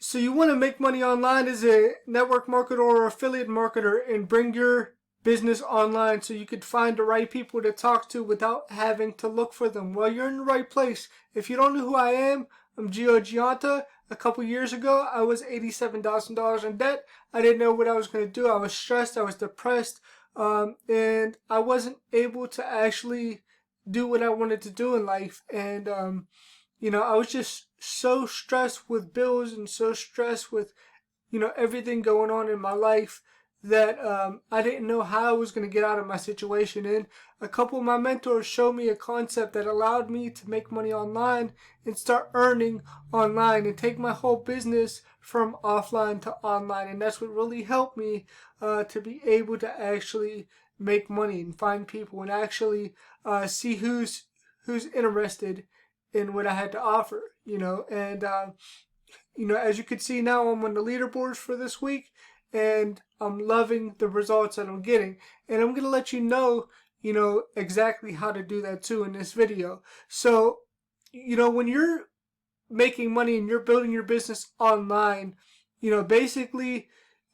So you want to make money online as a network marketer or affiliate marketer and bring your business online so you could find the right people to talk to without having to look for them. Well, you're in the right place. If you don't know who I am, I'm Gio Gianta. A couple years ago, I was $87,000 in debt. I didn't know what I was going to do. I was stressed. I was depressed. And I wasn't able to actually do what I wanted to do in life. And, I was just so stressed with bills and so stressed with, everything going on in my life that I didn't know how I was going to get out of my situation. And a couple of my mentors showed me a concept that allowed me to make money online and start earning online and take my whole business from offline to online. And that's what really helped me to be able to actually make money and find people and actually see who's interested in what I had to offer, and as you can see now, I'm on the leaderboards for this week, and I'm loving the results that I'm getting. And I'm going to let you know, exactly how to do that too in this video. So, when you're making money and you're building your business online, basically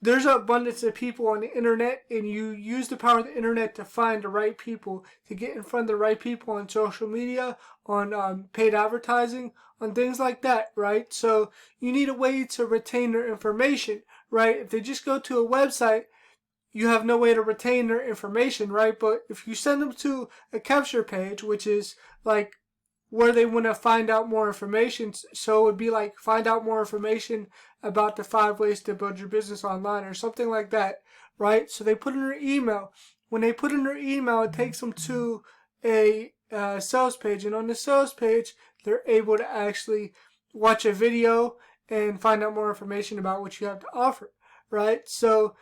there's an abundance of people on the internet, and you use the power of the internet to find the right people, to get in front of the right people on social media, on paid advertising, on things like that, right? So you need a way to retain their information, right? If they just go to a website, you have no way to retain their information, right? But if you send them to a capture page, which is like where they want to find out more information, so it would be like find out more information about the 5 ways to build your business online or something like that, right? So they put in their email. When they put in their email, it takes them to a sales page, and on the sales page, they're able to actually watch a video and find out more information about what you have to offer, right? So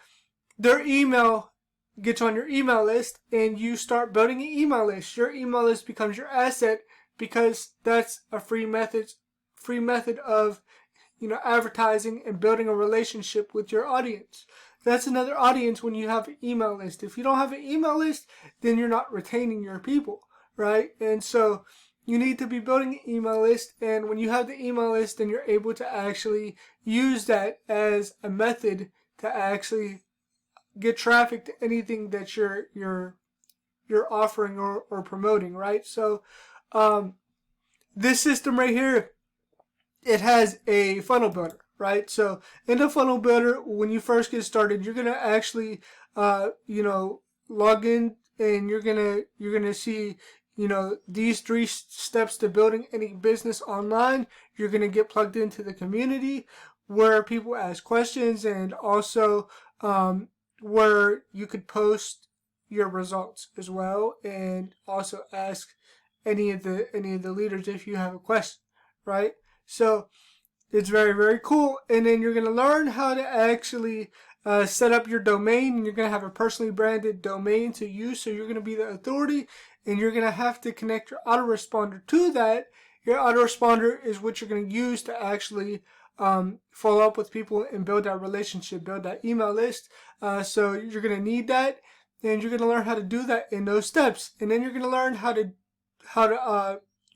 their email gets on your email list, and you start building an email list. Your email list becomes your asset, because that's a free method of advertising and building a relationship with your audience. That's another audience when you have an email list. If you don't have an email list, then you're not retaining your people, right? And so you need to be building an email list, and when you have the email list, then you're able to actually use that as a method to actually get traffic to anything that you're offering or promoting, right? So this system right here, it has a funnel builder, right? So in the funnel builder, when you first get started, you're gonna actually log in, and you're gonna see these 3 steps to building any business online. You're gonna get plugged into the community where people ask questions, and also where you could post your results as well, and also ask any of the leaders if you have a question, right? So it's very, very cool. And then you're going to learn how to actually set up your domain, and you're going to have a personally branded domain to use. So you're going to be the authority, and you're going to have to connect your autoresponder to that. Your autoresponder is what you're going to use to actually follow up with people and build that relationship, build that email list. So you're going to need that, and you're going to learn how to do that in those steps. And then you're going to learn how to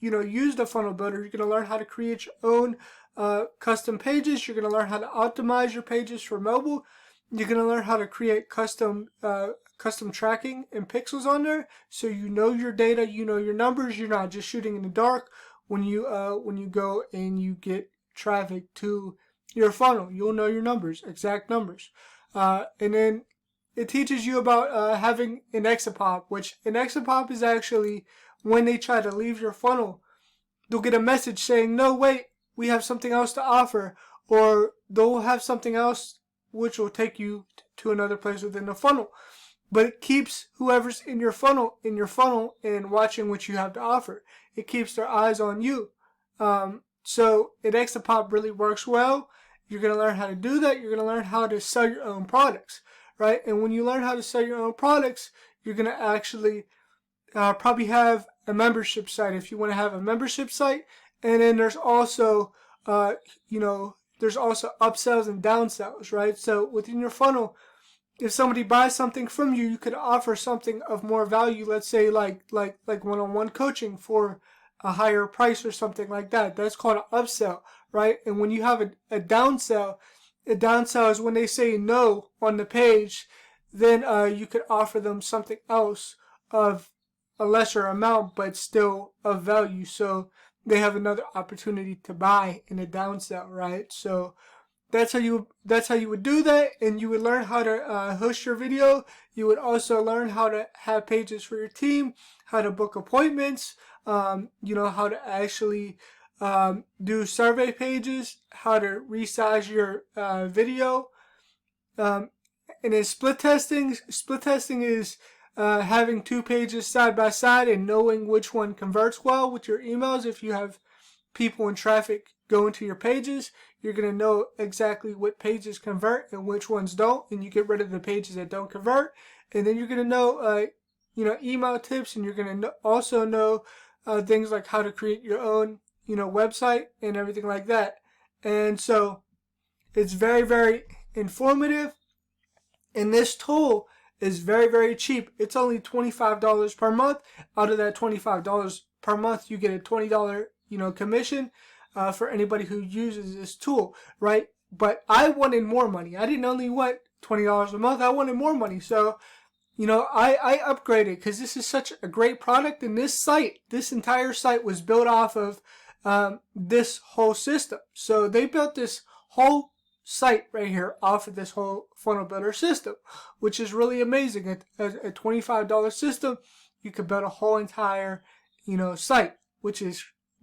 use the funnel builder. You're going to learn how to create your own custom pages. You're going to learn how to optimize your pages for mobile. You're going to learn how to create custom tracking and pixels on there, so you know your data, you know your numbers. You're not just shooting in the dark when you go and you get traffic to your funnel. You'll know your numbers, exact numbers. And then it teaches you about having an exapop, which an exapop is actually when they try to leave your funnel, they'll get a message saying, no, wait, we have something else to offer, or they'll have something else which will take you to another place within the funnel. But it keeps whoever's in your funnel and watching what you have to offer. It keeps their eyes on you. So an exapop really works well. You're going to learn how to do that. You're going to learn how to sell your own products, right? And when you learn how to sell your own products, you're going to actually probably have a membership site if you want to have a membership site. And then there's also, there's also upsells and downsells, right? So within your funnel, if somebody buys something from you, you could offer something of more value. Let's say like one-on-one coaching for a higher price or something like that. That's called an upsell, right? And when you have a downsell is when they say no on the page, then you could offer them something else of a lesser amount, but still of value. So they have another opportunity to buy in a downsell, right? So that's how you would do that, and you would learn how to host your video. You would also learn how to have pages for your team, how to book appointments, how to actually do survey pages, how to resize your video, and then split testing. Split testing is having two pages side by side and knowing which one converts well with your emails. If you have people and traffic going to your pages, you're going to know exactly what pages convert and which ones don't, and you get rid of the pages that don't convert. And then you're going to know, email tips, and you're going to also know things like how to create your own, website and everything like that. And so it's very, very informative. And this tool is very, very cheap. It's only $25 per month. Out of that $25 per month, you get a $20, commission for anybody who uses this tool, right? But I wanted more money. I didn't only want $20 a month. I wanted more money. So, I upgraded because this is such a great product. And this entire site was built off of this whole system. So they built this whole site right here off of this whole funnel builder system, which is really amazing. At a $25 system, you could build a whole entire, site,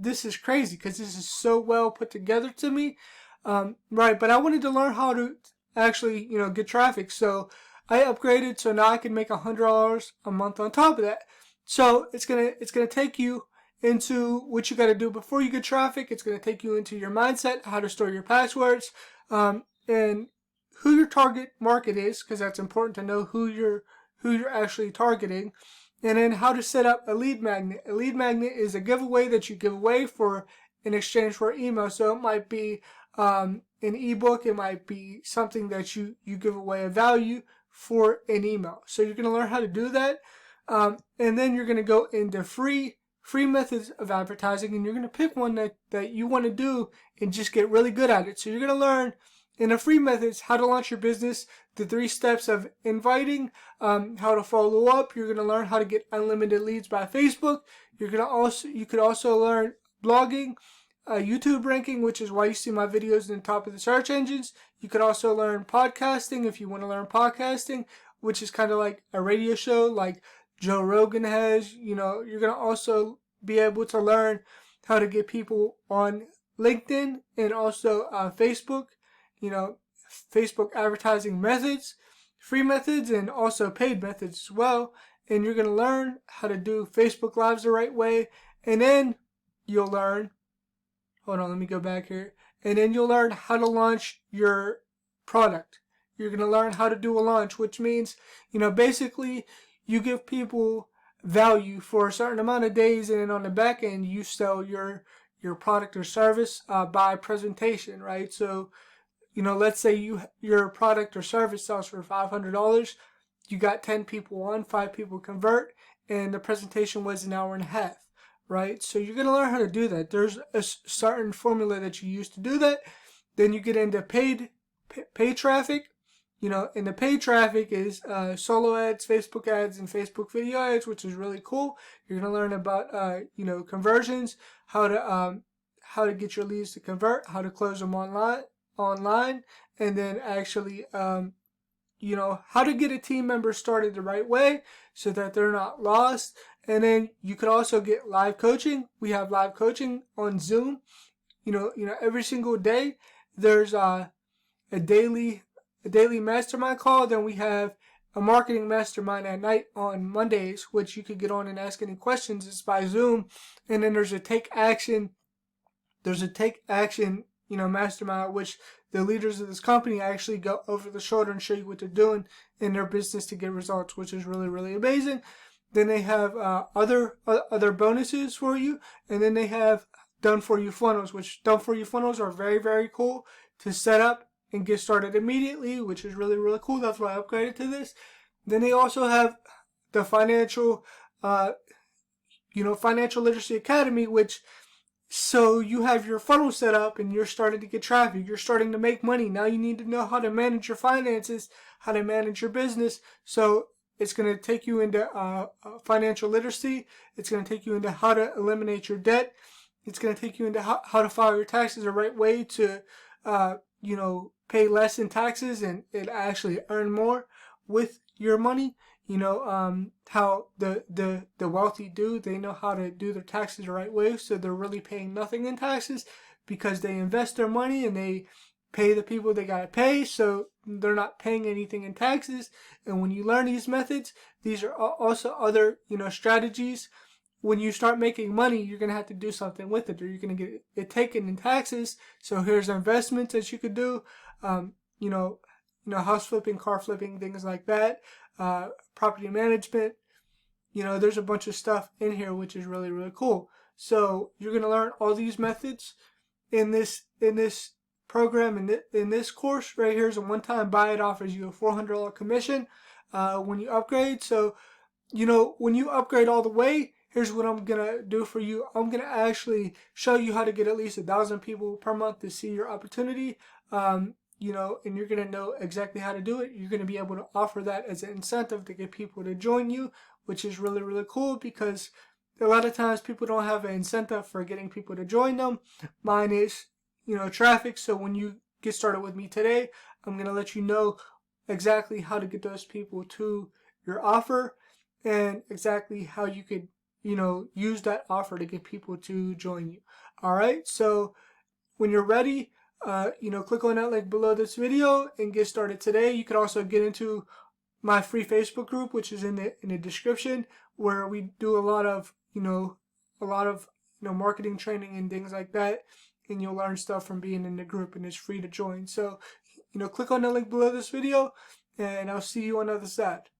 this is crazy because this is so well put together to me. Right. But I wanted to learn how to actually, get traffic. So I upgraded. So now I can make $100 a month on top of that. So it's going to take you into what you got to do before you get traffic. It's going to take you into your mindset, how to store your passwords, and who your target market is, because that's important to know who you're actually targeting, and then how to set up a lead magnet. A lead magnet is a giveaway that you give away in exchange for email. So it might be an ebook, it might be something that you give away a value for an email. So you're going to learn how to do that, and then you're going to go into free methods of advertising, and you're going to pick one that you want to do and just get really good at it. So you're going to learn in the free methods how to launch your business, the 3 steps of inviting, how to follow up. You're going to learn how to get unlimited leads by Facebook. You could also learn blogging, YouTube ranking, which is why you see my videos in the top of the search engines. You could also learn podcasting if you want to learn podcasting, which is kind of like a radio show like Joe Rogan has. You're going to also be able to learn how to get people on LinkedIn and also Facebook, Facebook advertising methods, free methods, and also paid methods as well. And you're going to learn how to do Facebook Lives the right way. And then you'll learn, hold on, let me go back here. And then you'll learn how to launch your product. You're going to learn how to do a launch, which means, basically you give people value for a certain amount of days, and then on the back end, you sell your product or service by presentation, right? So, let's say your product or service sells for $500. You got 10 people on, 5 people convert, and the presentation was an hour and a half, right? So you're going to learn how to do that. There's a certain formula that you use to do that. Then you get into paid traffic. And the paid traffic is solo ads, Facebook ads, and Facebook video ads, which is really cool. You're going to learn about, conversions, how to get your leads to convert, how to close them online, and then actually, how to get a team member started the right way so that they're not lost. And then you could also get live coaching. We have live coaching on Zoom. Every single day there's a daily mastermind call. Then we have a marketing mastermind at night on Mondays, which you could get on and ask any questions. It's by Zoom. And then there's a take action mastermind, which the leaders of this company actually go over the shoulder and show you what they're doing in their business to get results, which is really, really amazing. Then they have other bonuses for you, and then they have done for you funnels, which done for you funnels are very, very cool to set up and get started immediately, which is really, really cool. That's why I upgraded to this. Then they also have the financial literacy academy, which So you have your funnel set up and you're starting to get traffic. You're starting to make money. Now you need to know how to manage your finances, how to manage your business. So it's going to take you into financial literacy. It's going to take you into how to eliminate your debt. It's going to take you into how to file your taxes the right way to, pay less in taxes and actually earn more with your money. How the wealthy do. They know how to do their taxes the right way, so they're really paying nothing in taxes because they invest their money and they pay the people they gotta pay, so they're not paying anything in taxes. And when you learn these methods, these are also other strategies. When you start making money, you're gonna have to do something with it, or you're gonna get it taken in taxes. So here's investments that you could do. Um, you know, house flipping, car flipping, things like that. Property management. There's a bunch of stuff in here which is really, really cool. So you're gonna learn all these methods in this program, in this course right here. Is a one-time buy. It offers you a $400 commission when you upgrade. So when you upgrade all the way, here's what I'm gonna do for you. I'm gonna actually show you how to get at least 1,000 people per month to see your opportunity. And you're gonna know exactly how to do it. You're gonna be able to offer that as an incentive to get people to join you, which is really, really cool, because a lot of times people don't have an incentive for getting people to join them. Mine is, traffic. So when you get started with me today, I'm gonna let you know exactly how to get those people to your offer and exactly how you could, use that offer to get people to join you. All right. So when you're ready, click on that link below this video and get started today. You could also get into my free Facebook group, which is in the description, where we do a lot of marketing training and things like that, and you'll learn stuff from being in the group, and it's free to join. So click on the link below this video, and I'll see you on the other side.